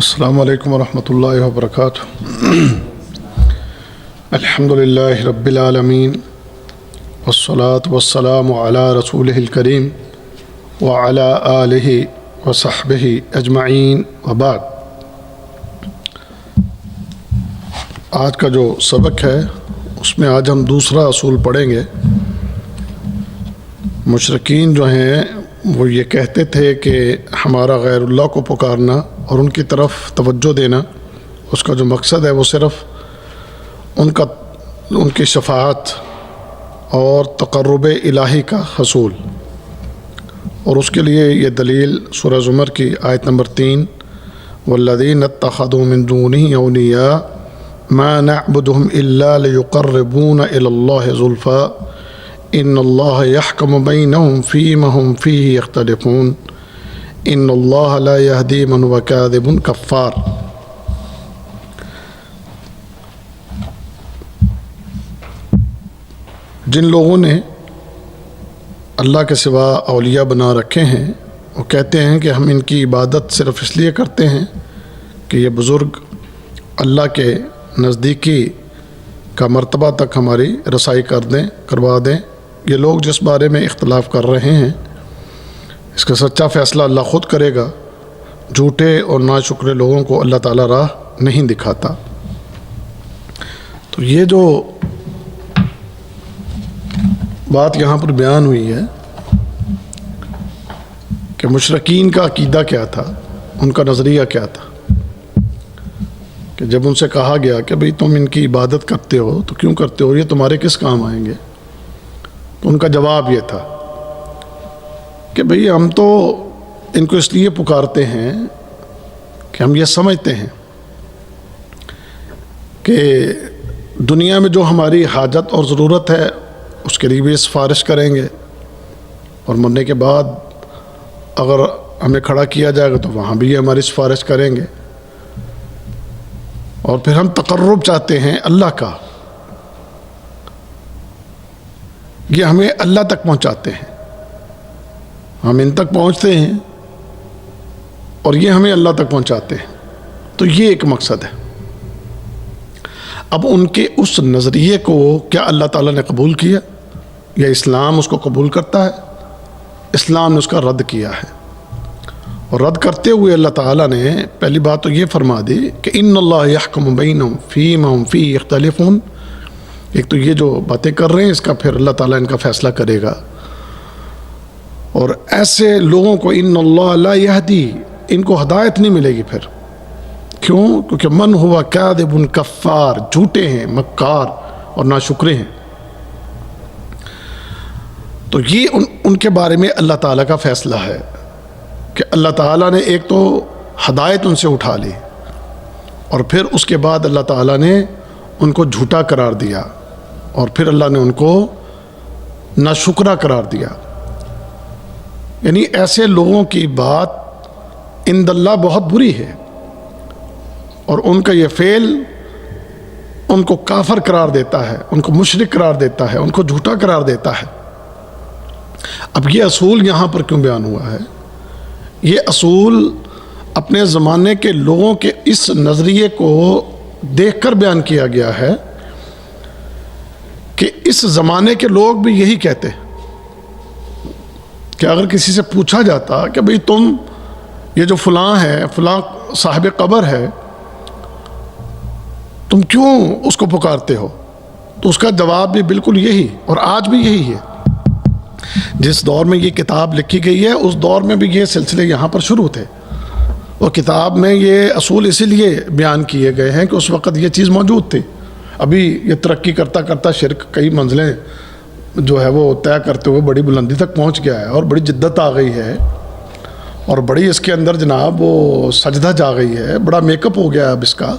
السلام علیکم ورحمۃ اللہ وبرکاتہ۔ الحمدللہ رب العالمین والصلاة والسلام علی رسولہ الکریم وعلی آلہ وصحبہ اجمعین وبعد۔ آج کا جو سبق ہے اس میں آج ہم دوسرا اصول پڑھیں گے۔ مشرکین جو ہیں وہ یہ کہتے تھے کہ ہمارا غیر اللہ کو پکارنا اور ان کی طرف توجہ دینا، اس کا جو مقصد ہے وہ صرف ان کی شفاعت اور تقرب الہی کا حصول، اور اس کے لیے یہ دلیل سورہ زمر کی آیت نمبر 3 والذین اتخذوا من دونہ اولیاء ما نعبدهم الا لیقربونا الی اللہ زلفی ان اللہ یحکم بینہم فیما ہم فیہ یختلفون ان اللہ لا یہدی من هو کاذب کفار۔ جن لوگوں نے اللہ کے سوا اولیاء بنا رکھے ہیں وہ کہتے ہیں کہ ہم ان کی عبادت صرف اس لیے کرتے ہیں کہ یہ بزرگ اللہ کے نزدیکی کا مرتبہ تک ہماری رسائی کروا دیں۔ یہ لوگ جس بارے میں اختلاف کر رہے ہیں اس کا سچا فیصلہ اللہ خود کرے گا۔ جھوٹے اور ناشکرے لوگوں کو اللہ تعالیٰ راہ نہیں دکھاتا۔ تو یہ جو بات یہاں پر بیان ہوئی ہے کہ مشرکین کا عقیدہ کیا تھا، ان کا نظریہ کیا تھا، کہ جب ان سے کہا گیا کہ بھئی تم ان کی عبادت کرتے ہو تو کیوں کرتے ہو، یہ تمہارے کس کام آئیں گے، تو ان کا جواب یہ تھا کہ بھئی ہم تو ان کو اس لیے پکارتے ہیں کہ ہم یہ سمجھتے ہیں کہ دنیا میں جو ہماری حاجت اور ضرورت ہے اس کے لیے بھی سفارش کریں گے، اور مرنے کے بعد اگر ہمیں کھڑا کیا جائے گا تو وہاں بھی یہ ہماری سفارش کریں گے، اور پھر ہم تقرب چاہتے ہیں اللہ کا، یہ ہمیں اللہ تک پہنچاتے ہیں، ہم ان تک پہنچتے ہیں اور یہ ہمیں اللہ تک پہنچاتے ہیں۔ تو یہ ایک مقصد ہے۔ اب ان کے اس نظریے کو کیا اللہ تعالیٰ نے قبول کیا یا اسلام اس کو قبول کرتا ہے؟ اسلام نے اس کا رد کیا ہے، اور رد کرتے ہوئے اللہ تعالیٰ نے پہلی بات تو یہ فرما دی کہ ان اللہ یحکم بینہم فیما ہم فیہ یختلفون۔ ایک تو یہ جو باتیں کر رہے ہیں اس کا پھر اللہ تعالیٰ ان کا فیصلہ کرے گا، اور ایسے لوگوں کو ان اللہ لا یہدی، ان کو ہدایت نہیں ملے گی۔ پھر کیوں؟ کیونکہ من ہوا کاذب کفار، جھوٹے ہیں، مکار اور ناشکرے ہیں۔ تو یہ ان کے بارے میں اللہ تعالیٰ کا فیصلہ ہے کہ اللہ تعالیٰ نے ایک تو ہدایت ان سے اٹھا لی، اور پھر اس کے بعد اللہ تعالیٰ نے ان کو جھوٹا قرار دیا، اور پھر اللہ نے ان کو ناشکرا قرار دیا۔ یعنی ایسے لوگوں کی بات عند اللہ بہت بری ہے، اور ان کا یہ فعل ان کو کافر قرار دیتا ہے، ان کو مشرک قرار دیتا ہے، ان کو جھوٹا قرار دیتا ہے۔ اب یہ اصول یہاں پر کیوں بیان ہوا ہے؟ یہ اصول اپنے زمانے کے لوگوں کے اس نظریے کو دیکھ کر بیان کیا گیا ہے کہ اس زمانے کے لوگ بھی یہی کہتے کہ اگر کسی سے پوچھا جاتا کہ بھئی تم یہ جو فلاں ہے، فلاں صاحب قبر ہے، تم کیوں اس کو پکارتے ہو، تو اس کا جواب بھی بالکل یہی، اور آج بھی یہی ہے۔ جس دور میں یہ کتاب لکھی گئی ہے اس دور میں بھی یہ سلسلے یہاں پر شروع تھے، اور کتاب میں یہ اصول اسی لیے بیان کیے گئے ہیں کہ اس وقت یہ چیز موجود تھی۔ ابھی یہ ترقی کرتا کرتا شرک کئی منزلیں جو ہے وہ طے کرتے ہوئے بڑی بلندی تک پہنچ گیا ہے، اور بڑی جدت آ گئی ہے، اور بڑی اس کے اندر جناب وہ سجدہ جا گئی ہے، بڑا میک اپ ہو گیا اب اس کا،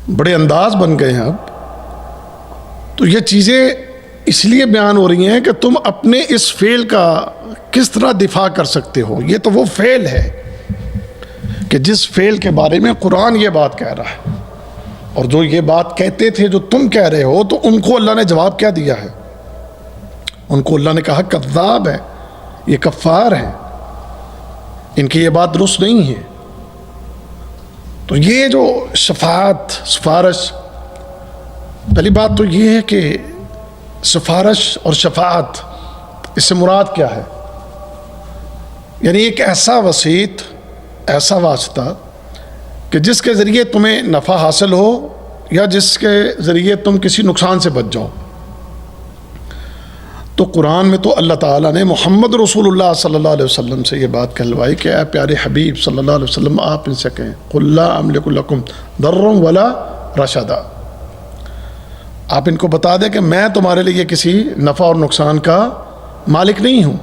بڑے انداز بن گئے ہیں اب۔ تو یہ چیزیں اس لیے بیان ہو رہی ہیں کہ تم اپنے اس فعل کا کس طرح دفاع کر سکتے ہو۔ یہ تو وہ فعل ہے کہ جس فعل کے بارے میں قرآن یہ بات کہہ رہا ہے، اور جو یہ بات کہتے تھے جو تم کہہ رہے ہو، تو ان کو اللہ نے جواب کیا دیا ہے؟ ان کو اللہ نے کہا کذاب ہے، یہ کفار ہیں، ان کی یہ بات درست نہیں ہے۔ تو یہ جو شفاعت، سفارش، پہلی بات تو یہ ہے کہ سفارش اور شفاعت اس سے مراد کیا ہے؟ یعنی ایک ایسا وسیط، ایسا واسطہ کہ جس کے ذریعے تمہیں نفع حاصل ہو یا جس کے ذریعے تم کسی نقصان سے بچ جاؤ۔ تو قرآن میں تو اللہ تعالیٰ نے محمد رسول اللہ صلی اللہ علیہ وسلم سے یہ بات کہلوائی کہ اے پیارے حبیب صلی اللہ علیہ وسلم، آپ ان سے کہیں قُلْ لَا أَمْلِكُ لَكُمْ ضَرًّا وَلَا رَشَدًا، آپ ان کو بتا دیں کہ میں تمہارے لیے کسی نفع اور نقصان کا مالک نہیں ہوں۔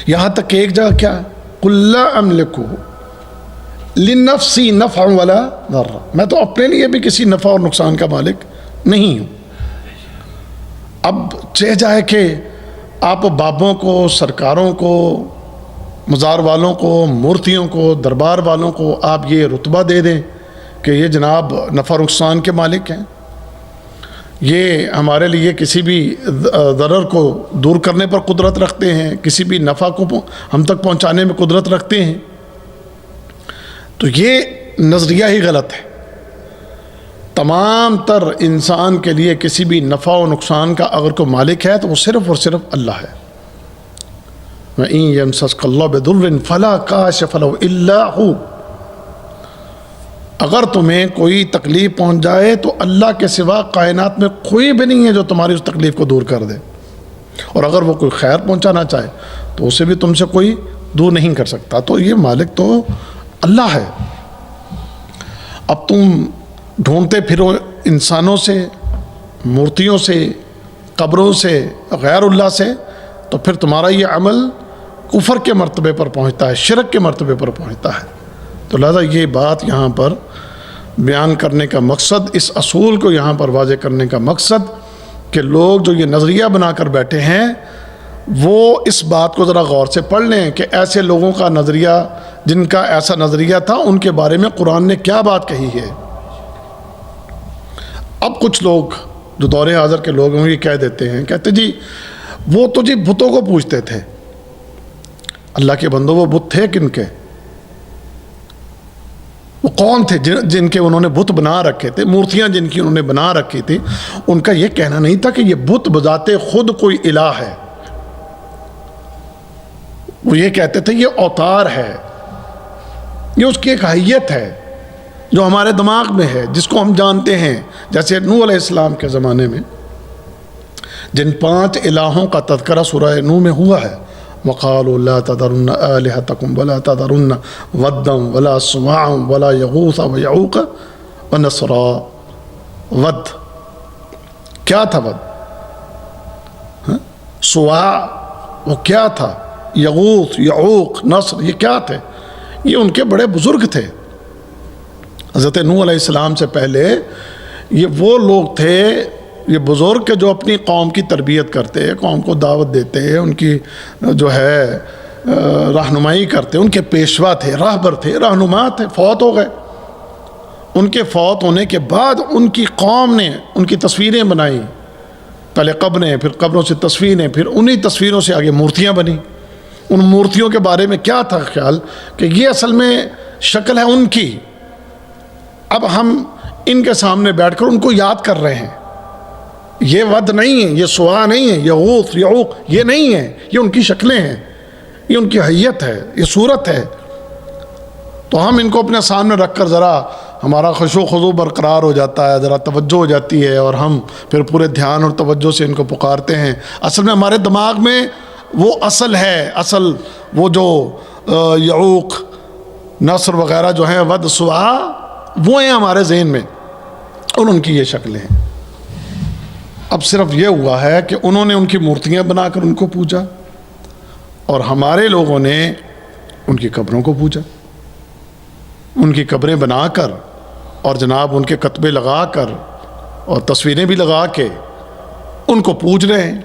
یہاں تک کہ ایک جگہ کیا، قُلْ لَا أَمْلِكُ لِنَفْسِي نَفْعًا وَلَا ضَرًّا، میں تو اپنے لیے بھی کسی نفع اور نقصان کا مالک نہیں ہوں۔ اب چاہ جائے کہ آپ بابوں کو، سرکاروں کو، مزار والوں کو، مورتیوں کو، دربار والوں کو آپ یہ رتبہ دے دیں کہ یہ جناب نفع نقصان کے مالک ہیں، یہ ہمارے لیے کسی بھی ضرر کو دور کرنے پر قدرت رکھتے ہیں، کسی بھی نفع کو ہم تک پہنچانے میں قدرت رکھتے ہیں، تو یہ نظریہ ہی غلط ہے۔ تمام تر انسان کے لیے کسی بھی نفع و نقصان کا اگر کوئی مالک ہے تو وہ صرف اور صرف اللہ ہے۔ وَإِن يَمْسَسْكَ اللَّهُ بِضُرٍّ فَلَا كَاشِفَ لَهُ إِلَّا هُوَ، اگر تمہیں کوئی تکلیف پہنچ جائے تو اللہ کے سوا کائنات میں کوئی بھی نہیں ہے جو تمہاری اس تکلیف کو دور کر دے، اور اگر وہ کوئی خیر پہنچانا چاہے تو اسے بھی تم سے کوئی دور نہیں کر سکتا۔ تو یہ مالک تو اللہ ہے۔ اب تم ڈھونڈتے پھرو انسانوں سے، مورتیوں سے، قبروں سے، غیر اللہ سے، تو پھر تمہارا یہ عمل کفر کے مرتبے پر پہنچتا ہے، شرک کے مرتبے پر پہنچتا ہے۔ تو لہذا یہ بات یہاں پر بیان کرنے کا مقصد، اس اصول کو یہاں پر واضح کرنے کا مقصد کہ لوگ جو یہ نظریہ بنا کر بیٹھے ہیں وہ اس بات کو ذرا غور سے پڑھ لیں کہ ایسے لوگوں کا نظریہ، جن کا ایسا نظریہ تھا، ان کے بارے میں قرآن نے کیا بات کہی ہے۔ اب کچھ لوگ جو دور حاضر کے لوگ ہیں یہ کہہ دیتے ہیں، کہتے جی وہ تو جی بتوں کو پوجتے تھے۔ اللہ کے بندوں، وہ بت تھے کن کے؟ وہ کون تھے جن کے انہوں نے بت بنا رکھے تھے؟ مورتیاں جن کی انہوں نے بنا رکھی تھی، ان کا یہ کہنا نہیں تھا کہ یہ بت بذات خود کوئی الہ ہے۔ وہ یہ کہتے تھے یہ اوتار ہے، یہ اس کی ایک حیت ہے جو ہمارے دماغ میں ہے، جس کو ہم جانتے ہیں۔ جیسے نوح علیہ السلام کے زمانے میں جن 5 الہوں کا تذکرہ سورہ نوح میں ہوا ہے، وَقَالُوا لَا تَذَرُنَّ آلِهَتَكُمْ وَلَا تَذَرُنَّ وَدًّا وَلَا سُوَاعًا وَلَا يَغُوثَ وَيَعُوقَ وَنَسْرًا۔ ود کیا تھا؟ ود سواع وہ کیا تھا؟ یغوث، یعوق، نصر یہ کیا تھے؟ یہ ان کے بڑے بزرگ تھے۔ حضرت نوح علیہ السلام سے پہلے یہ وہ لوگ تھے، یہ بزرگ کہ جو اپنی قوم کی تربیت کرتے، قوم کو دعوت دیتے، ان کی جو ہے رہنمائی کرتے، ان کے پیشوا تھے، راہبر تھے، رہنما تھے، فوت ہو گئے۔ ان کے فوت ہونے کے بعد ان کی قوم نے ان کی تصویریں بنائیں، پہلے قبریں، پھر قبروں سے تصویریں، پھر انہی تصویروں سے آگے مورتیاں بنیں۔ ان مورتیوں کے بارے میں کیا تھا خیال کہ یہ اصل میں شکل ہے ان کی، اب ہم ان کے سامنے بیٹھ کر ان کو یاد کر رہے ہیں۔ یہ ود نہیں ہے، یہ سوا نہیں ہے، یغوث، یعوق یہ نہیں ہے، یہ ان کی شکلیں ہیں، یہ ان کی حیت ہے، یہ صورت ہے۔ تو ہم ان کو اپنے سامنے رکھ کر ذرا ہمارا خشوع و خضوع برقرار ہو جاتا ہے، ذرا توجہ ہو جاتی ہے، اور ہم پھر پورے دھیان اور توجہ سے ان کو پکارتے ہیں۔ اصل میں ہمارے دماغ میں وہ اصل ہے، اصل وہ جو یعوق، نصر وغیرہ جو ہیں، ود، سوا، وہ ہیں ہمارے ذہن میں، اور ان کی یہ شکلیں ہیں۔ اب صرف یہ ہوا ہے کہ انہوں نے ان کی مورتیاں بنا کر ان کو پوجا، اور ہمارے لوگوں نے ان کی قبروں کو پوجا، ان کی قبریں بنا کر اور جناب ان کے کتبے لگا کر اور تصویریں بھی لگا کے ان کو پوج رہے ہیں۔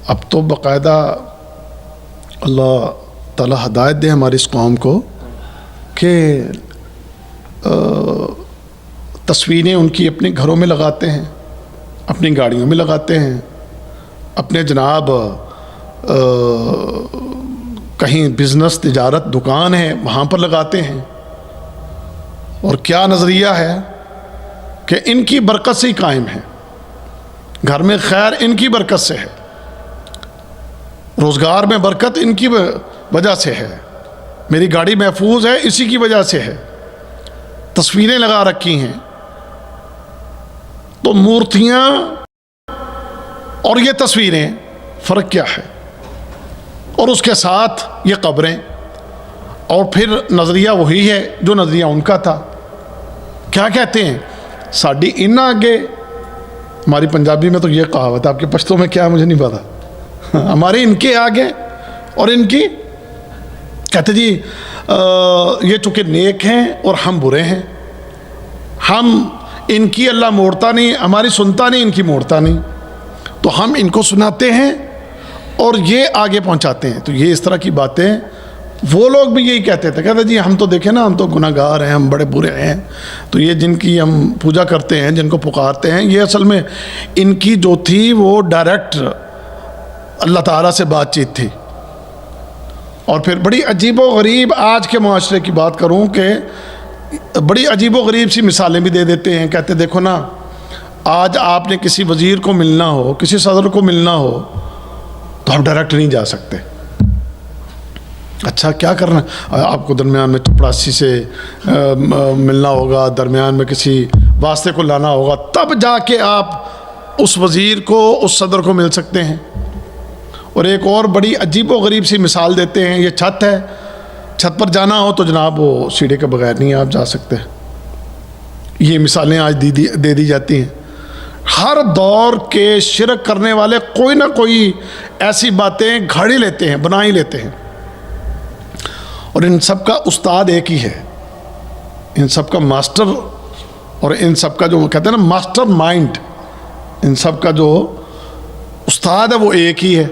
اب تو باقاعدہ اللہ تعالیٰ ہدایت دے ہماری اس قوم کو کہ تصویریں ان کی اپنے گھروں میں لگاتے ہیں، اپنی گاڑیوں میں لگاتے ہیں، اپنے جناب کہیں بزنس تجارت دکان ہے وہاں پر لگاتے ہیں، اور کیا نظریہ ہے کہ ان کی برکت سے ہی قائم ہے، گھر میں خیر ان کی برکت سے ہے، روزگار میں برکت ان کی وجہ سے ہے، میری گاڑی محفوظ ہے اسی کی وجہ سے ہے، تصویریں لگا رکھی ہیں۔ تو مورتیاں اور یہ تصویریں فرق کیا ہے؟ اور اس کے ساتھ یہ قبریں، اور پھر نظریہ وہی ہے جو نظریہ ان کا تھا۔ کیا کہتے ہیں؟ ساڈی ان آگے، ہماری پنجابی میں تو یہ کہاوت ہے، آپ کے پشتوں میں کیا ہے مجھے نہیں پتا، ہمارے ان کے آگے اور ان کی، کہتے جی یہ چونکہ نیک ہیں اور ہم برے ہیں، ہم ان کی اللہ موڑتا نہیں، ہماری سنتا نہیں، ان کی موڑتا نہیں، تو ہم ان کو سناتے ہیں اور یہ آگے پہنچاتے ہیں۔ تو یہ اس طرح کی باتیں وہ لوگ بھی یہی کہتے تھے، کہتے جی ہم تو دیکھیں نا، ہم تو گناہ گار ہیں، ہم بڑے برے ہیں، تو یہ جن کی ہم پوجا کرتے ہیں، جن کو پکارتے ہیں، یہ اصل میں ان کی جو تھی وہ ڈائریکٹ اللہ تعالیٰ سے بات چیت تھی۔ اور پھر بڑی عجیب و غریب آج کے معاشرے کی بات کروں کہ بڑی عجیب و غریب سی مثالیں بھی دے دیتے ہیں، کہتے دیکھو نا، آج آپ نے کسی وزیر کو ملنا ہو، کسی صدر کو ملنا ہو، تو ہم ڈائریکٹ نہیں جا سکتے۔ اچھا کیا کرنا، آپ کو درمیان میں چپڑاسی سے ملنا ہوگا، درمیان میں کسی واسطے کو لانا ہوگا، تب جا کے آپ اس وزیر کو، اس صدر کو مل سکتے ہیں۔ اور ایک اور بڑی عجیب و غریب سی مثال دیتے ہیں، یہ چھت ہے، چھت پر جانا ہو تو جناب وہ سیڑھی کے بغیر نہیں آپ جا سکتے۔ یہ مثالیں آج دے دی جاتی ہیں۔ ہر دور کے شرک کرنے والے کوئی نہ کوئی ایسی باتیں گھڑ ہی لیتے ہیں، بنا ہی لیتے ہیں، اور ان سب کا استاد ایک ہی ہے، ان سب کا ماسٹر، اور ان سب کا جو کہتے ہیں نا ماسٹر مائنڈ، ان سب کا جو استاد ہے وہ ایک ہی ہے،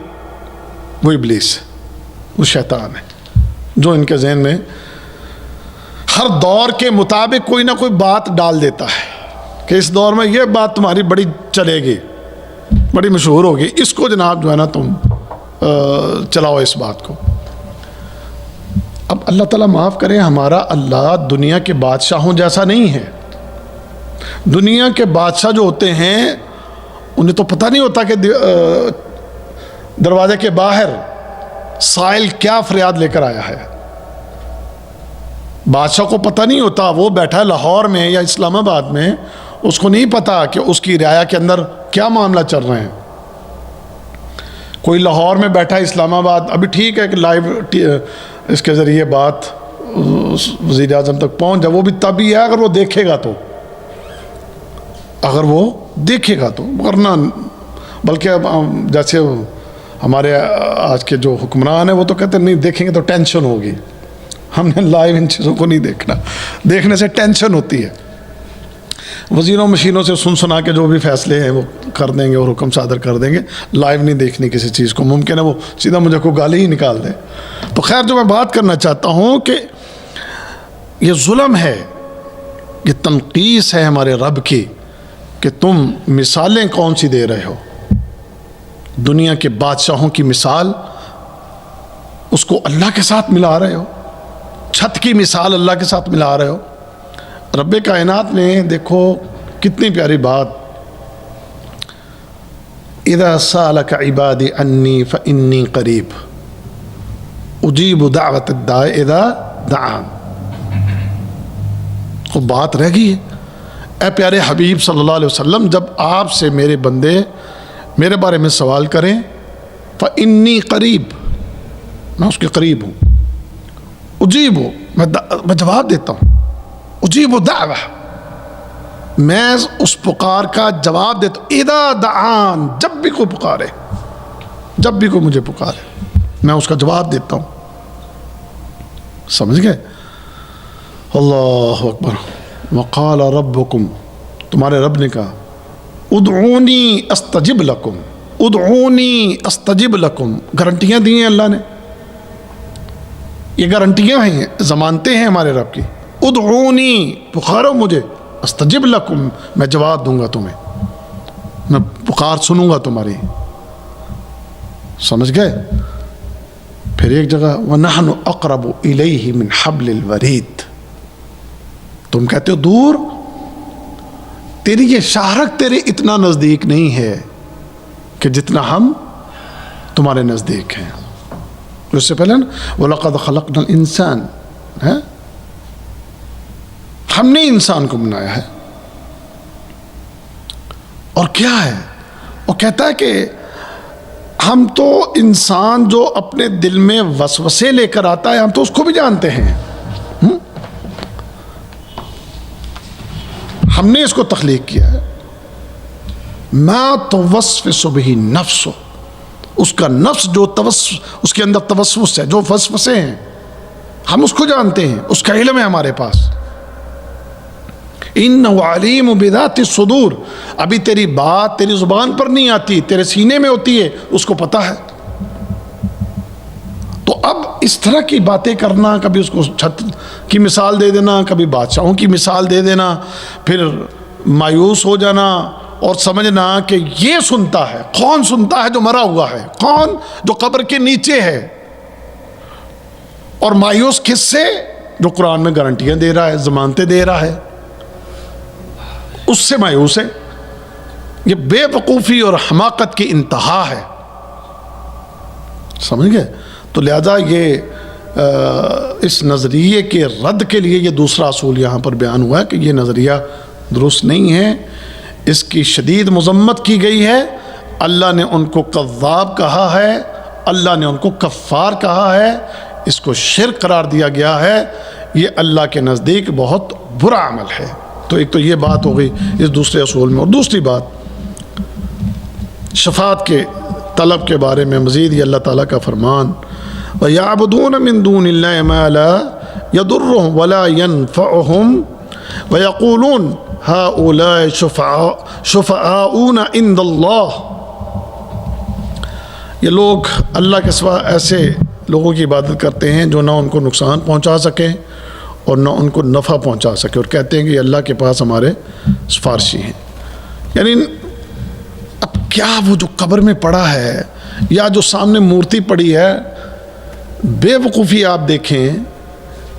وہ ابلیس ہے، وہ شیطان ہے، جو ان کے ذہن میں ہر دور کے مطابق کوئی نہ کوئی بات ڈال دیتا ہے کہ اس دور میں یہ بات تمہاری بڑی چلے گی، بڑی مشہور ہوگی، اس کو جناب جو ہے نا تم چلاؤ اس بات کو۔ اب اللہ تعالیٰ معاف کرے، ہمارا اللہ دنیا کے بادشاہوں جیسا نہیں ہے۔ دنیا کے بادشاہ جو ہوتے ہیں انہیں تو پتہ نہیں ہوتا کہ دروازے کے باہر سائل کیا فریاد لے کر آیا ہے، بادشاہ کو پتہ نہیں ہوتا، وہ بیٹھا ہے لاہور میں یا اسلام آباد میں، اس کو نہیں پتا کہ اس کی رعایا کے اندر کیا معاملہ چل رہے ہیں۔ کوئی لاہور میں بیٹھا ہے، اسلام آباد، ابھی ٹھیک ہے کہ لائیو اس کے ذریعے بات وزیر اعظم تک پہنچ جائے، وہ بھی تبھی ہے اگر وہ دیکھے گا تو، اگر وہ دیکھے گا تو، ورنہ بلکہ اب جیسے ہمارے آج کے جو حکمران ہیں وہ تو کہتے ہیں نہیں دیکھیں گے تو ٹینشن ہوگی، ہم نے لائیو ان چیزوں کو نہیں دیکھنا، دیکھنے سے ٹینشن ہوتی ہے۔ وزیروں مشینوں سے سنا کے جو بھی فیصلے ہیں وہ کر دیں گے اور حکم صادر کر دیں گے، لائیو نہیں دیکھنی کسی چیز کو، ممکن ہے وہ سیدھا مجھے کوئی گالی ہی نکال دے۔ تو خیر جو میں بات کرنا چاہتا ہوں کہ یہ ظلم ہے، یہ تنقیص ہے ہمارے رب کی کہ تم مثالیں کون سی دے رہے ہو، دنیا کے بادشاہوں کی مثال اس کو اللہ کے ساتھ ملا رہے ہو، چھت کی مثال اللہ کے ساتھ ملا رہے ہو۔ رب کائنات نے دیکھو کتنی پیاری بات، اذا سالک عبادی انی فانی قریب اجیب دعوت الداع اذا دعان، وہ بات رہ گئی ہے۔ اے پیارے حبیب صلی اللہ علیہ وسلم، جب آپ سے میرے بندے میرے بارے میں سوال کریں، فانی قریب، میں اس کے قریب ہوں، اجیب ہوں، میں جواب دیتا ہوں، اجیب دعوہ، میں اس پکار کا جواب دیتا ہوں، اذا دعان، جب بھی کوئی پکارے، جب بھی کوئی مجھے پکارے میں اس کا جواب دیتا ہوں۔ سمجھ گئے؟ اللہ اکبر۔ وقال ربکم، تمہارے رب نے کہا، ادعونی استجب لکم، ادعونی استجب لکم، گارنٹیاں دی ہیں اللہ نے، یہ گارنٹیاں ہیں، ضمانتیں ہیں ہمارے رب کی۔ ادعونی، پکارو مجھے، استجب لکم، میں جواب دوں گا تمہیں، میں پکار سنوں گا تمہاری۔ سمجھ گئے؟ پھر ایک جگہ وَنَحْنُ أَقْرَبُ إِلَيْهِ مِنْ حَبْلِ الْوَرِيدِ، تم کہتے ہو دور، تیری یہ شاہرگ تیرے اتنا نزدیک نہیں ہے کہ جتنا ہم تمہارے نزدیک ہیں۔ اس سے پہلے وَلَقَدْ خَلَقْنَا الْإِنسَانَ، ہم نے انسان کو بنایا ہے۔ اور کیا ہے وہ کہتا ہے کہ ہم تو انسان جو اپنے دل میں وسوسے لے کر آتا ہے ہم تو اس کو بھی جانتے ہیں، ہم نے اس کو تخلیق کیا ہے۔ ما توسوس به نفس، اس کا نفس جو اس کے اندر توسوس ہے، جو وسوسے ہیں ہم اس کو جانتے ہیں، اس کا علم ہے ہمارے پاس۔ انہ علیم بذات الصدور، ابھی تیری بات تیری زبان پر نہیں آتی، تیرے سینے میں ہوتی ہے، اس کو پتہ ہے۔ تو اب اس طرح کی باتیں کرنا، کبھی اس کو چھت کی مثال دے دینا، کبھی بادشاہوں کی مثال دے دینا، پھر مایوس ہو جانا اور سمجھنا کہ یہ سنتا ہے۔ کون سنتا ہے؟ جو مرا ہوا ہے، کون؟ جو قبر کے نیچے ہے۔ اور مایوس کس سے؟ جو قرآن میں گارنٹیاں دے رہا ہے، ضمانتیں دے رہا ہے، اس سے مایوس ہے۔ یہ بے وقوفی اور حماقت کی انتہا ہے، سمجھ گئے؟ تو لہذا یہ اس نظریے کے رد کے لیے یہ دوسرا اصول یہاں پر بیان ہوا ہے کہ یہ نظریہ درست نہیں ہے، اس کی شدید مذمت کی گئی ہے۔ اللہ نے ان کو کذاب کہا ہے، اللہ نے ان کو کفار کہا ہے، اس کو شرک قرار دیا گیا ہے، یہ اللہ کے نزدیک بہت برا عمل ہے۔ تو ایک تو یہ بات ہو گئی اس دوسرے اصول میں۔ اور دوسری بات شفاعت کے طلب کے بارے میں مزید یہ اللہ تعالیٰ کا فرمان وَيَعْبُدُونَ مِن دُونِ اللَّهِ مَا لَا يَضُرُّهُمْ وَلَا يَنْفَعُهُمْ وَيَقُولُونَ هَؤُلَاءِ شُفَعَاؤُنَا عِندَ اللَّهِ، یہ لوگ اللہ کے سوا ایسے لوگوں کی عبادت کرتے ہیں جو نہ ان کو نقصان پہنچا سکیں اور نہ ان کو نفع پہنچا سکے، اور کہتے ہیں کہ اللہ کے پاس ہمارے سفارشی ہیں۔ یعنی اب کیا وہ جو قبر میں پڑا ہے یا جو سامنے مورتی پڑی ہے، بے وقوفی آپ دیکھیں،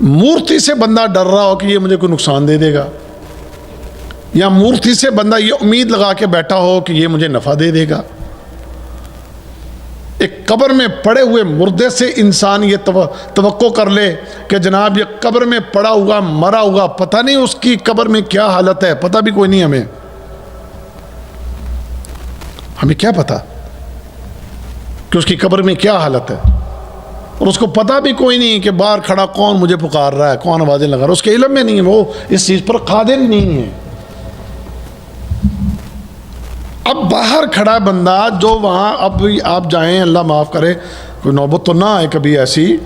مورتی سے بندہ ڈر رہا ہو کہ یہ مجھے کوئی نقصان دے دے گا، یا مورتی سے بندہ یہ امید لگا کے بیٹھا ہو کہ یہ مجھے نفع دے دے گا۔ ایک قبر میں پڑے ہوئے مردے سے انسان یہ توقع کر لے کہ جناب یہ قبر میں پڑا ہوا مرا ہوا، پتہ نہیں اس کی قبر میں کیا حالت ہے، پتہ بھی کوئی نہیں ہمیں کیا پتہ کہ اس کی قبر میں کیا حالت ہے، اور اس کو پتہ بھی کوئی نہیں کہ باہر کھڑا کون مجھے پکار رہا ہے، کون آوازیں لگا رہا ہے، اس کے علم میں نہیں ہے، وہ اس چیز پر قادر ہی نہیں ہے۔ اب باہر کھڑا بندہ جو وہاں، اب آپ جائیں، اللہ معاف کرے کوئی نوبت تو نہ آئے کبھی ایسی،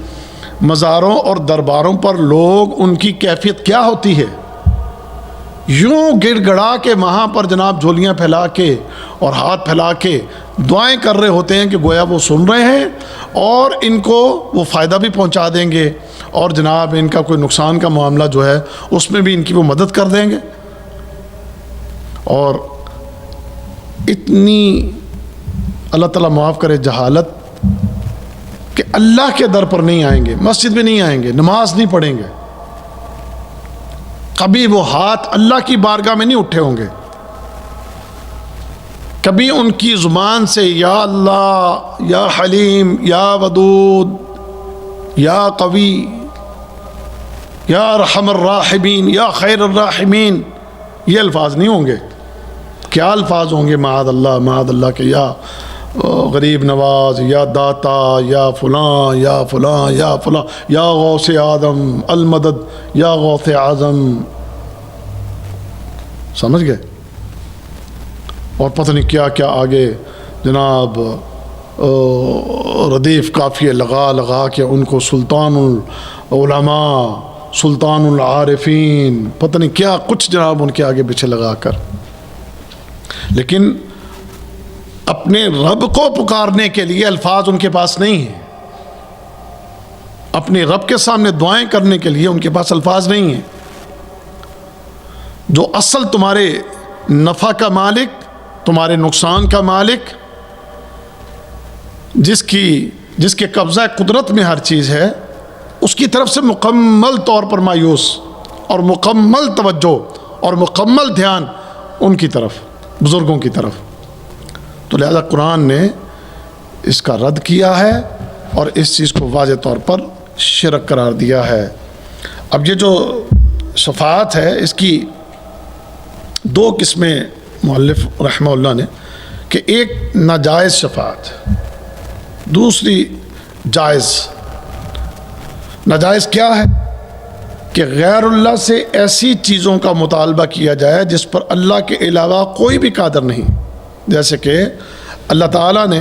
مزاروں اور درباروں پر لوگ ان کی کیفیت کیا ہوتی ہے، یوں گڑ گڑا کے وہاں پر جناب جھولیاں پھیلا کے اور ہاتھ پھیلا کے دعائیں کر رہے ہوتے ہیں کہ گویا وہ سن رہے ہیں اور ان کو وہ فائدہ بھی پہنچا دیں گے، اور جناب ان کا کوئی نقصان کا معاملہ جو ہے اس میں بھی ان کی وہ مدد کر دیں گے۔ اور اتنی اللہ تعالیٰ معاف کرے جہالت کہ اللہ کے در پر نہیں آئیں گے، مسجد میں نہیں آئیں گے، نماز نہیں پڑھیں گے، کبھی وہ ہاتھ اللہ کی بارگاہ میں نہیں اٹھے ہوں گے، کبھی ان کی زبان سے یا اللہ، یا حلیم، یا ودود، یا قوی، یا ارحم الراحمین، یا خیر الراحمین، یہ الفاظ نہیں ہوں گے۔ کیا الفاظ ہوں گے؟ معاذ اللہ کے یا غریب نواز، یا داتا، یا فلاں، یا فلاں، یا فلاں، یا غوث آدم المدد، یا غوث اعظم، سمجھ گئے؟ اور پتہ نہیں کیا کیا آگے جناب ردیف قافیے لگا لگا کے ان کو سلطان العلماء، سلطان العارفین، پتہ نہیں کیا کچھ جناب ان کے آگے پیچھے لگا کر، لیکن اپنے رب کو پکارنے کے لیے الفاظ ان کے پاس نہیں ہیں، اپنے رب کے سامنے دعائیں کرنے کے لیے ان کے پاس الفاظ نہیں ہیں۔ جو اصل تمہارے نفع کا مالک، تمہارے نقصان کا مالک، جس کی جس کے قبضہ قدرت میں ہر چیز ہے، اس کی طرف سے مکمل طور پر مایوس اور مکمل توجہ اور مکمل دھیان ان کی طرف، بزرگوں کی طرف۔ تو لہذا قرآن نے اس کا رد کیا ہے اور اس چیز کو واضح طور پر شرک قرار دیا ہے۔ اب یہ جو شفاعت ہے، اس کی دو قسمیں مؤلف رحمہ اللہ نے، کہ ایک ناجائز شفاعت، دوسری جائز۔ ناجائز کیا ہے؟ کہ غیر اللہ سے ایسی چیزوں کا مطالبہ کیا جائے جس پر اللہ کے علاوہ کوئی بھی قادر نہیں۔ جیسے کہ اللہ تعالیٰ نے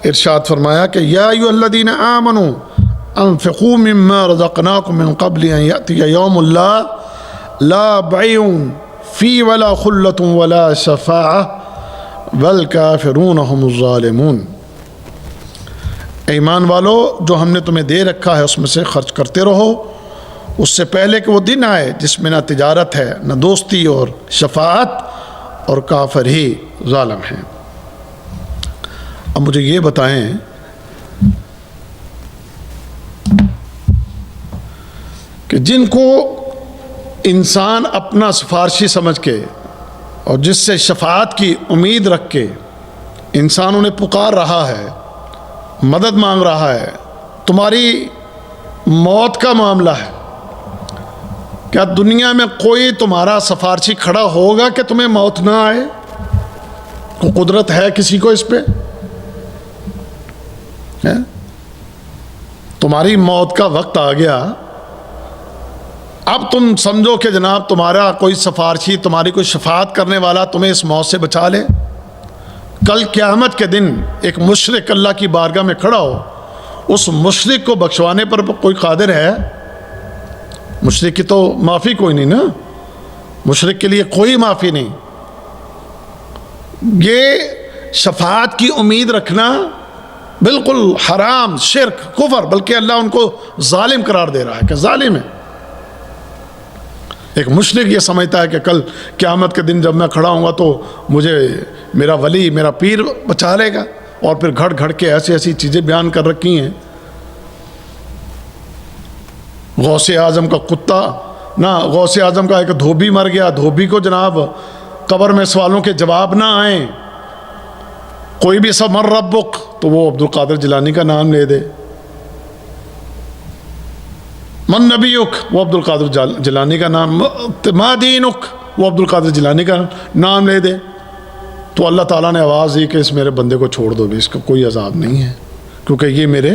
ارشاد فرمایا کہ یا ایھا الذین آمنوا انفقوا مما رزقناکم من قبل ان یأتی یوم لا بیع فیہ ولا خلۃ ولا شفاعۃ والکافرون هم الظالمون۔ ایمان والو، جو ہم نے تمہیں دے رکھا ہے اس میں سے خرچ کرتے رہو، اس سے پہلے کہ وہ دن آئے جس میں نہ تجارت ہے، نہ دوستی اور شفاعت، اور کافر ہی ظالم ہیں۔ اب مجھے یہ بتائیں کہ جن کو انسان اپنا سفارشی سمجھ کے اور جس سے شفاعت کی امید رکھ کے انسان انہیں پکار رہا ہے، مدد مانگ رہا ہے، تمہاری موت کا معاملہ ہے، کیا دنیا میں کوئی تمہارا سفارشی کھڑا ہوگا کہ تمہیں موت نہ آئے؟ کوئی قدرت ہے کسی کو اس پہ؟ تمہاری موت کا وقت آ گیا، اب تم سمجھو کہ جناب تمہارا کوئی سفارشی، تمہاری کوئی شفاعت کرنے والا تمہیں اس موت سے بچا لے؟ کل قیامت کے دن ایک مشرک اللہ کی بارگاہ میں کھڑا ہو، اس مشرک کو بخشوانے پر کوئی قادر ہے؟ مشرک کی تو معافی کوئی نہیں نا، مشرک کے لیے کوئی معافی نہیں۔ یہ شفاعت کی امید رکھنا بالکل حرام، شرک، کفر، بلکہ اللہ ان کو ظالم قرار دے رہا ہے کہ ظالم ہے۔ ایک مشرک یہ سمجھتا ہے کہ کل قیامت کے دن جب میں کھڑا ہوں گا تو مجھے میرا ولی، میرا پیر بچا لے گا، اور پھر گھڑ گھڑ کے ایسی ایسی چیزیں بیان کر رکھی ہیں۔ غوث اعظم کا کتا، نہ غوث اعظم کا ایک دھوبی مر گیا، دھوبی کو جناب قبر میں سوالوں کے جواب نہ آئیں، کوئی بھی سب من ربک تو وہ عبد القادر جیلانی کا نام لے دے، من نبیک وہ عبد القادر جیلانی کا نام، ما دینک وہ عبد القادر جیلانی کا نام لے دے، تو اللہ تعالیٰ نے آواز دی کہ اس میرے بندے کو چھوڑ دو بھی، اس کا کوئی عذاب نہیں ہے، کیونکہ یہ میرے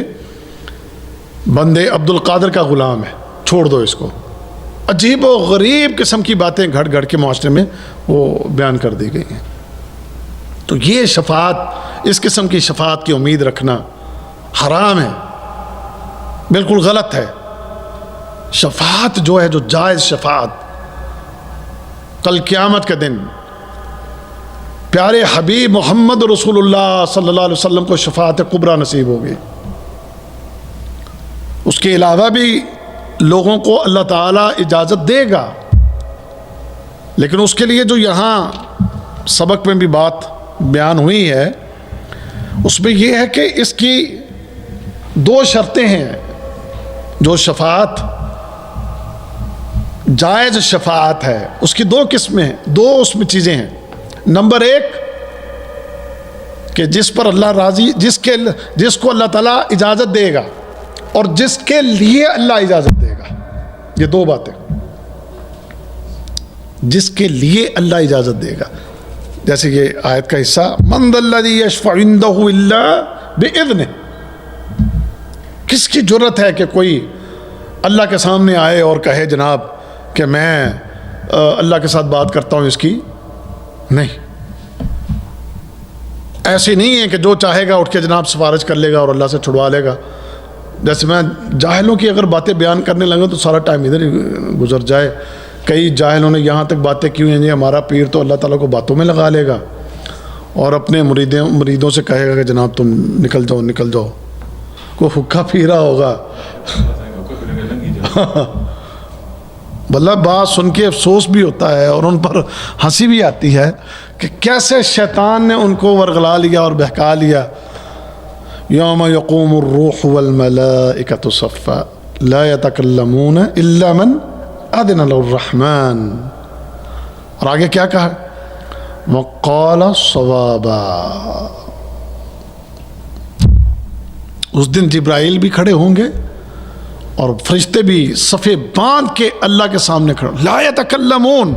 بندے عبد القادر کا غلام ہے، چھوڑ دو اس کو۔ عجیب و غریب قسم کی باتیں گھڑ گھڑ کے معاشرے میں وہ بیان کر دی گئی ہیں۔ تو یہ شفاعت، اس قسم کی شفاعت کی امید رکھنا حرام ہے، بالکل غلط ہے۔ شفاعت جو ہے، جو جائز شفاعت، کل قیامت کے دن پیارے حبیب محمد رسول اللہ صلی اللہ علیہ وسلم کو شفاعت کبریٰ نصیب ہوگی۔ اس کے علاوہ بھی لوگوں کو اللہ تعالیٰ اجازت دے گا، لیکن اس کے لیے جو یہاں سبق میں بھی بات بیان ہوئی ہے، اس میں یہ ہے کہ اس کی دو شرطیں ہیں۔ جو شفاعت جائز شفاعت ہے، اس کی دو قسمیں ہیں، دو اس میں چیزیں ہیں۔ نمبر ایک کہ جس پر اللہ راضی، جس کو اللہ تعالیٰ اجازت دے گا، اور جس کے لیے اللہ اجازت دے گا، یہ دو باتیں۔ جس کے لیے اللہ اجازت دے گا، جیسے یہ آیت کا حصہ، من ذا الذی یشفع عندہ الا بإذنہ، کس کی جرت ہے کہ کوئی اللہ کے سامنے آئے اور کہے جناب کہ میں اللہ کے ساتھ بات کرتا ہوں، اس کی نہیں۔ ایسے نہیں ہے کہ جو چاہے گا اٹھ کے جناب سفارش کر لے گا اور اللہ سے چھڑوا لے گا۔ جیسے میں جاہلوں کی اگر باتیں بیان کرنے لگا تو سارا ٹائم ادھر ہی گزر جائے۔ کئی جاہلوں نے یہاں تک باتیں کی ہیں، ہمارا پیر تو اللہ تعالیٰ کو باتوں میں لگا لے گا اور اپنے مریدوں سے کہے گا کہ جناب تم نکل جاؤ نکل جاؤ۔ کوئی حکا پھیرا ہوگا بلّہ بات سن کے افسوس بھی ہوتا ہے اور ان پر ہنسی بھی آتی ہے کہ کیسے شیطان نے ان کو ورغلا لیا اور بہکا لیا۔ یوم یقوم الروح والملائکۃ صفا لا یتکلمون الا من اذن له الرحمن. اور آگے کیا کہا؟ وقال صوابا. اس دن جبرائیل بھی کھڑے ہوں گے اور فرشتے بھی صفے باندھ کے اللہ کے سامنے کھڑے. لا یتکلمون،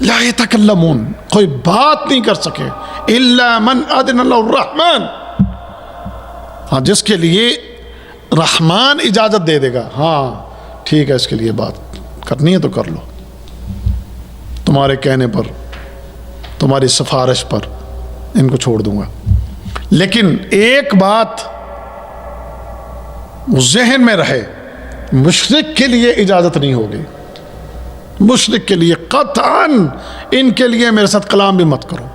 لا یتکلمون، کوئی بات نہیں کر سکے. الا من اذن له الرحمن، ہاں جس کے لیے رحمان اجازت دے دے گا. ہاں ٹھیک ہے، اس کے لیے بات کرنی ہے تو کر لو، تمہارے کہنے پر، تمہاری سفارش پر ان کو چھوڑ دوں گا. لیکن ایک بات ذہن میں رہے، مشرک کے لیے اجازت نہیں ہوگی. مشرک کے لیے قطعاً ان کے لیے میرے ساتھ کلام بھی مت کرو،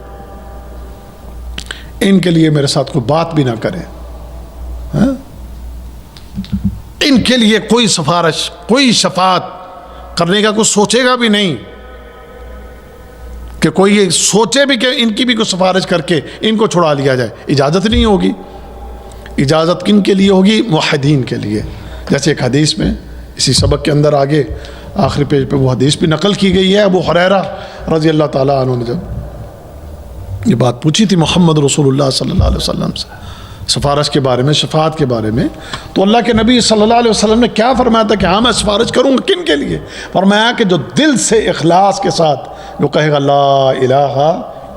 ان کے لیے میرے ساتھ کوئی بات بھی نہ کرے. ان کے لیے کوئی سفارش، کوئی شفاعت کرنے کا کوئی سوچے گا بھی نہیں، کہ کوئی یہ سوچے بھی کہ ان کی بھی کوئی سفارش کر کے ان کو چھڑا لیا جائے. اجازت نہیں ہوگی. اجازت کن کے لیے ہوگی؟ موحدین کے لیے. جیسے ایک حدیث میں اسی سبق کے اندر آگے آخری پیج پہ وہ حدیث بھی نقل کی گئی ہے. ابو ہریرہ رضی اللہ تعالیٰ عنہ نے جب یہ بات پوچھی تھی محمد رسول اللہ صلی اللہ علیہ وسلم سے سفارش کے بارے میں، شفاعت کے بارے میں، تو اللہ کے نبی صلی اللہ علیہ وسلم نے کیا فرمایا تھا کہ ہاں میں سفارش کروں گا. کن کے لیے؟ فرمایا کہ جو دل سے اخلاص کے ساتھ جو کہے گا لا الہ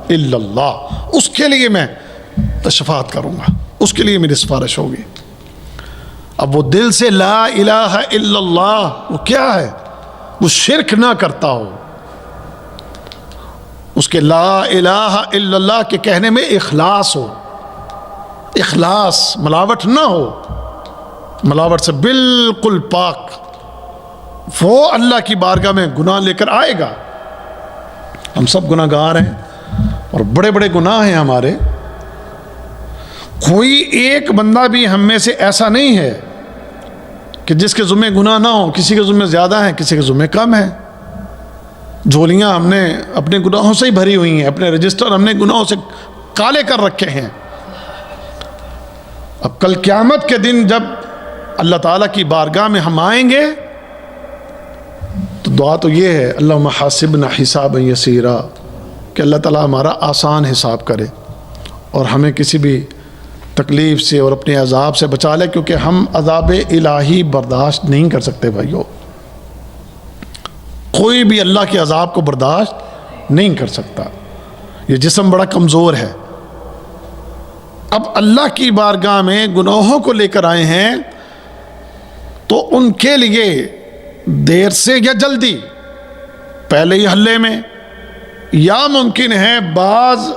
الا اللہ، اس کے لیے میں شفاعت کروں گا، اس کے لیے میری سفارش ہوگی. اب وہ دل سے لا الہ الا اللہ وہ کیا ہے؟ وہ شرک نہ کرتا ہو، اس کے لا الہ الا اللہ کے کہنے میں اخلاص ہو، اخلاص، ملاوٹ نہ ہو، ملاوٹ سے بالکل پاک. وہ اللہ کی بارگاہ میں گناہ لے کر آئے گا. ہم سب گناہ گار ہیں اور بڑے بڑے گناہ ہیں ہمارے. کوئی ایک بندہ بھی ہم میں سے ایسا نہیں ہے کہ جس کے ذمہ گناہ نہ ہو. کسی کے ذمہ زیادہ ہیں، کسی کے ذمہ کم ہیں. جھولیاں ہم نے اپنے گناہوں سے ہی بھری ہوئی ہیں، اپنے رجسٹر ہم نے گناہوں سے کالے کر رکھے ہیں. اب کل قیامت کے دن جب اللہ تعالیٰ کی بارگاہ میں ہم آئیں گے تو دعا تو یہ ہے اللہم حاسبنا حسابا یسیرا، کہ اللہ تعالیٰ ہمارا آسان حساب کرے اور ہمیں کسی بھی تکلیف سے اور اپنے عذاب سے بچا لے، کیونکہ ہم عذاب الہی برداشت نہیں کر سکتے بھائیو. کوئی بھی اللہ کے عذاب کو برداشت نہیں کر سکتا. یہ جسم بڑا کمزور ہے. اب اللہ کی بارگاہ میں گناہوں کو لے کر آئے ہیں تو ان کے لیے دیر سے یا جلدی، پہلے ہی حلے میں، یا ممکن ہے بعض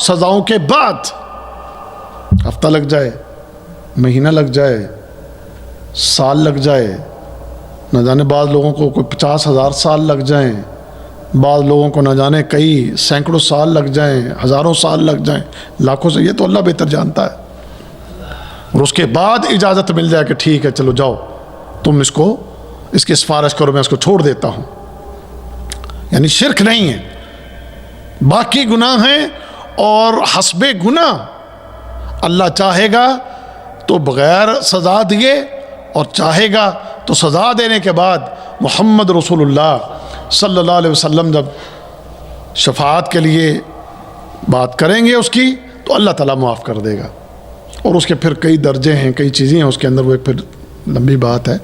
سزاؤں کے بعد، ہفتہ لگ جائے، مہینہ لگ جائے، سال لگ جائے، نہ جانے بعض لوگوں کو کوئی 50,000 سال لگ جائیں، بعض لوگوں کو نہ جانے کئی سینکڑوں سال لگ جائیں، ہزاروں سال لگ جائیں، لاکھوں سے، یہ تو اللہ بہتر جانتا ہے. اور اس کے بعد اجازت مل جائے کہ ٹھیک ہے چلو جاؤ تم اس کی سفارش کرو، میں اس کو چھوڑ دیتا ہوں. یعنی شرک نہیں ہے، باقی گناہ ہیں. اور حسب گناہ اللہ چاہے گا تو بغیر سزا دیے، اور چاہے گا تو سزا دینے کے بعد محمد رسول اللہ صلی اللہ علیہ وسلم جب شفاعت کے لیے بات کریں گے اس کی تو اللہ تعالیٰ معاف کر دے گا. اور اس کے پھر کئی درجے ہیں، کئی چیزیں ہیں اس کے اندر، وہ ایک پھر لمبی بات ہے.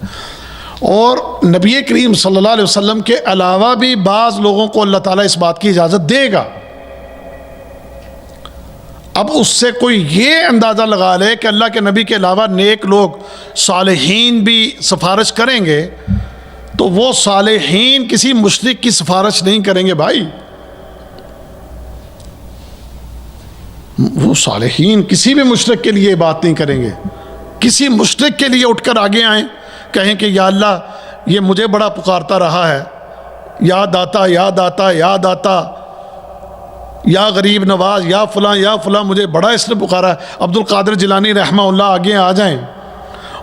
اور نبی کریم صلی اللہ علیہ وسلم کے علاوہ بھی بعض لوگوں کو اللہ تعالیٰ اس بات کی اجازت دے گا. اب اس سے کوئی یہ اندازہ لگا لے کہ اللہ کے نبی کے علاوہ نیک لوگ صالحین بھی سفارش کریں گے، تو وہ صالحین کسی مشرک کی سفارش نہیں کریں گے بھائی. وہ صالحین کسی بھی مشرک کے لیے بات نہیں کریں گے. کسی مشرک کے لیے اٹھ کر آگے آئیں، کہیں کہ یا اللہ یہ مجھے بڑا پکارتا رہا ہے، یا داتا یا داتا یا داتا، یا غریب نواز، یا فلاں مجھے بڑا اس نے پکارا ہے. عبد القادر جیلانی رحمہ اللہ آگے آ جائیں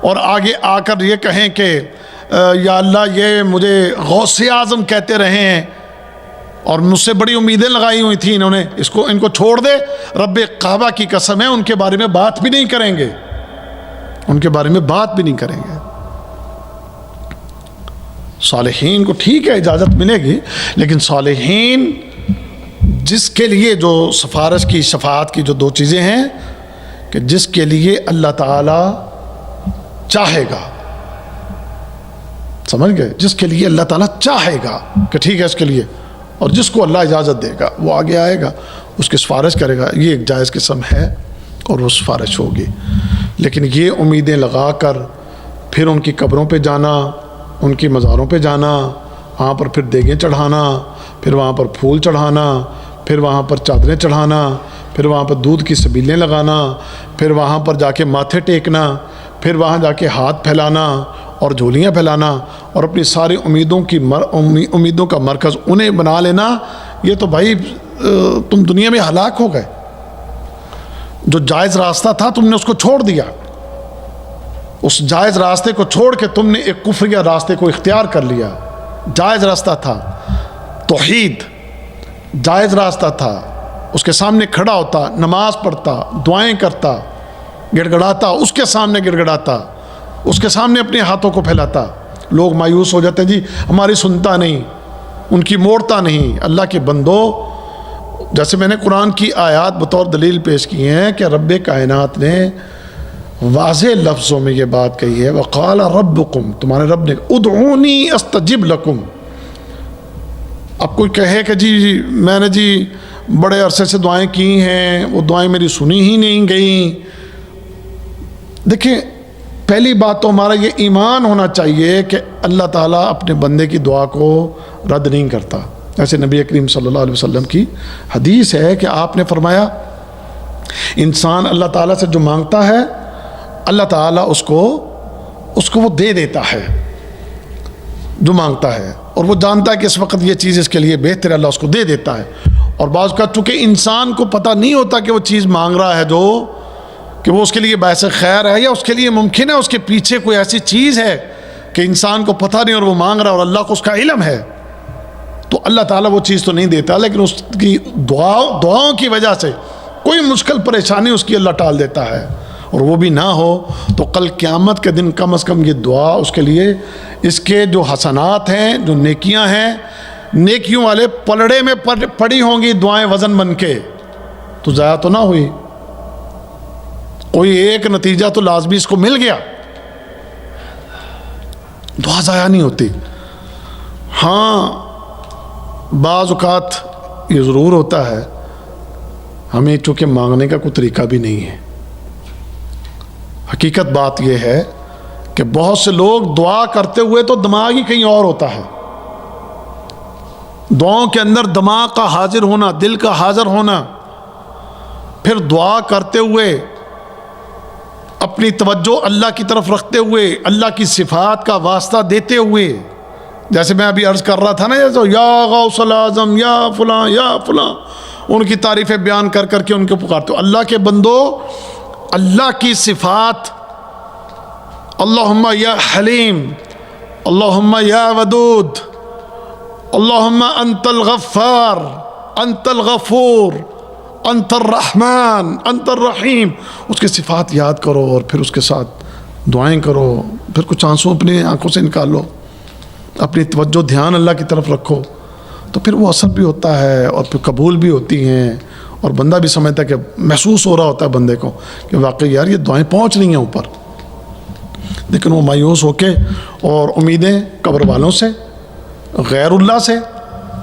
اور آگے آ کر یہ کہیں کہ یا اللہ یہ مجھے غوث اعظم کہتے رہے ہیں، اور مجھ سے بڑی امیدیں لگائی ہوئی تھیں انہوں نے، ان کو چھوڑ دے، رب کعبہ کی قسم ہے ان کے بارے میں بات بھی نہیں کریں گے، ان کے بارے میں بات بھی نہیں کریں گے۔ صالحین کو ٹھیک ہے اجازت ملے گی، لیکن صالحین جس کے لیے جو سفارش کی شفاعت کی جو دو چیزیں ہیں کہ جس کے لیے اللہ تعالی چاہے گا، سمجھ گئے، جس کے لیے اللہ تعالیٰ چاہے گا کہ ٹھیک ہے اس کے لیے، اور جس کو اللہ اجازت دے گا وہ آگے آئے گا، اس کی سفارش کرے گا، یہ ایک جائز قسم ہے اور وہ سفارش ہوگی۔ لیکن یہ امیدیں لگا کر پھر ان کی قبروں پہ جانا، ان کی مزاروں پہ جانا، وہاں پر پھر دیگیں چڑھانا، پھر وہاں پر پھول چڑھانا، پھر وہاں پر چادریں چڑھانا، پھر وہاں پر دودھ کی سبیلیں لگانا، پھر وہاں پر جا کے ماتھے ٹیکنا، پھر وہاں جا کے ہاتھ پھیلانا اور جھولیاں پھیلانا اور اپنی ساری امیدوں کا مرکز انہیں بنا لینا، یہ تو بھائی تم دنیا میں ہلاک ہو گئے۔ جو جائز راستہ تھا تم نے اس کو چھوڑ دیا، اس جائز راستے کو چھوڑ کے تم نے ایک کفریہ راستے کو اختیار کر لیا۔ جائز راستہ تھا توحید، جائز راستہ تھا، اس کے سامنے کھڑا ہوتا، نماز پڑھتا، دعائیں کرتا، گڑ گڑاتا، اس کے سامنے گڑ گڑاتا، اس کے سامنے اپنے ہاتھوں کو پھیلاتا۔ لوگ مایوس ہو جاتے ہیں، جی ہماری سنتا نہیں، ان کی موڑتا نہیں۔ اللہ کے بندو، جیسے میں نے قرآن کی آیات بطور دلیل پیش کی ہیں کہ رب کائنات نے واضح لفظوں میں یہ بات کہی ہے، وقال ربکم، تمہارے رب نے ادعونی استجب لکم۔ اب کوئی کہے کہ جی میں نے جی بڑے عرصے سے دعائیں کی ہیں، وہ دعائیں میری سنی ہی نہیں گئیں۔ دیکھیں، پہلی بات تو ہمارا یہ ایمان ہونا چاہیے کہ اللہ تعالیٰ اپنے بندے کی دعا کو رد نہیں کرتا۔ ایسے نبی کریم صلی اللہ علیہ وسلم کی حدیث ہے کہ آپ نے فرمایا انسان اللہ تعالیٰ سے جو مانگتا ہے اللہ تعالیٰ اس کو وہ دے دیتا ہے جو مانگتا ہے، اور وہ جانتا ہے کہ اس وقت یہ چیز اس کے لیے بہتر ہے، اللہ اس کو دے دیتا ہے۔ اور بعض کا چونکہ انسان کو پتہ نہیں ہوتا کہ وہ چیز مانگ رہا ہے جو کہ وہ اس کے لیے باعث خیر ہے، یا اس کے لیے ممکن ہے اس کے پیچھے کوئی ایسی چیز ہے کہ انسان کو پتہ نہیں اور وہ مانگ رہا ہے اور اللہ کو اس کا علم ہے، تو اللہ تعالیٰ وہ چیز تو نہیں دیتا، لیکن اس کی دعاؤں کی وجہ سے کوئی مشکل پریشانی اس کی اللہ ٹال دیتا ہے۔ اور وہ بھی نہ ہو تو کل قیامت کے دن کم از کم یہ دعا اس کے لیے، اس کے جو حسنات ہیں، جو نیکیاں ہیں، نیکیوں والے پلڑے میں پڑی ہوں گی دعائیں وزن بن کے، تو ضائع تو نہ ہوئی، کوئی ایک نتیجہ تو لازمی اس کو مل گیا، دعا ضائع نہیں ہوتی۔ ہاں بعض اوقات یہ ضرور ہوتا ہے، ہمیں چونکہ مانگنے کا کوئی طریقہ بھی نہیں ہے۔ حقیقت بات یہ ہے کہ بہت سے لوگ دعا کرتے ہوئے تو دماغ ہی کہیں اور ہوتا ہے، دعاؤں کے اندر دماغ کا حاضر ہونا، دل کا حاضر ہونا، پھر دعا کرتے ہوئے اپنی توجہ اللہ کی طرف رکھتے ہوئے، اللہ کی صفات کا واسطہ دیتے ہوئے، جیسے میں ابھی عرض کر رہا تھا نا، جیسے یا غوث الاعظم، یا فلاں یا فلاں، ان کی تعریفیں بیان کر کر کے ان کو پکارتے ہو۔ اللہ کے بندو، اللہ کی صفات، اللہم یا حلیم، اللہم یا ودود، اللہم انت الغفار، انت الغفور، انت الرحمن، انت الرحیم، اس کی صفات یاد کرو اور پھر اس کے ساتھ دعائیں کرو، پھر کچھ آنسو اپنی آنکھوں سے نکالو، اپنی توجہ دھیان اللہ کی طرف رکھو، تو پھر وہ اثر بھی ہوتا ہے اور پھر قبول بھی ہوتی ہیں، اور بندہ بھی سمجھتا ہے کہ محسوس ہو رہا ہوتا ہے بندے کو کہ واقعی یار یہ دعائیں پہنچ رہی ہیں اوپر، لیکن وہ مایوس ہو کے اور امیدیں قبر والوں سے، غیر اللہ سے،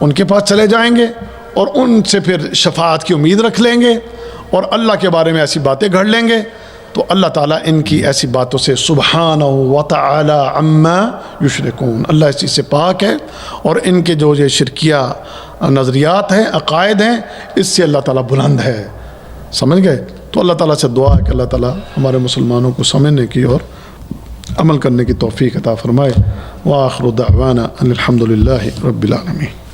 ان کے پاس چلے جائیں گے اور ان سے پھر شفاعت کی امید رکھ لیں گے اور اللہ کے بارے میں ایسی باتیں گھڑ لیں گے، تو اللہ تعالیٰ ان کی ایسی باتوں سے سبحانہ و تعالی عما یشرکون، اللہ اس چیز سے پاک ہے، اور ان کے جو یہ شرکیہ نظریات ہیں، عقائد ہیں، اس سے اللہ تعالیٰ بلند ہے، سمجھ گئے؟ تو اللہ تعالیٰ سے دعا ہے کہ اللہ تعالیٰ ہمارے مسلمانوں کو سمجھنے کی اور عمل کرنے کی توفیق عطا فرمائے۔ وآخر دعوانا ان الحمد للہ رب العالمین۔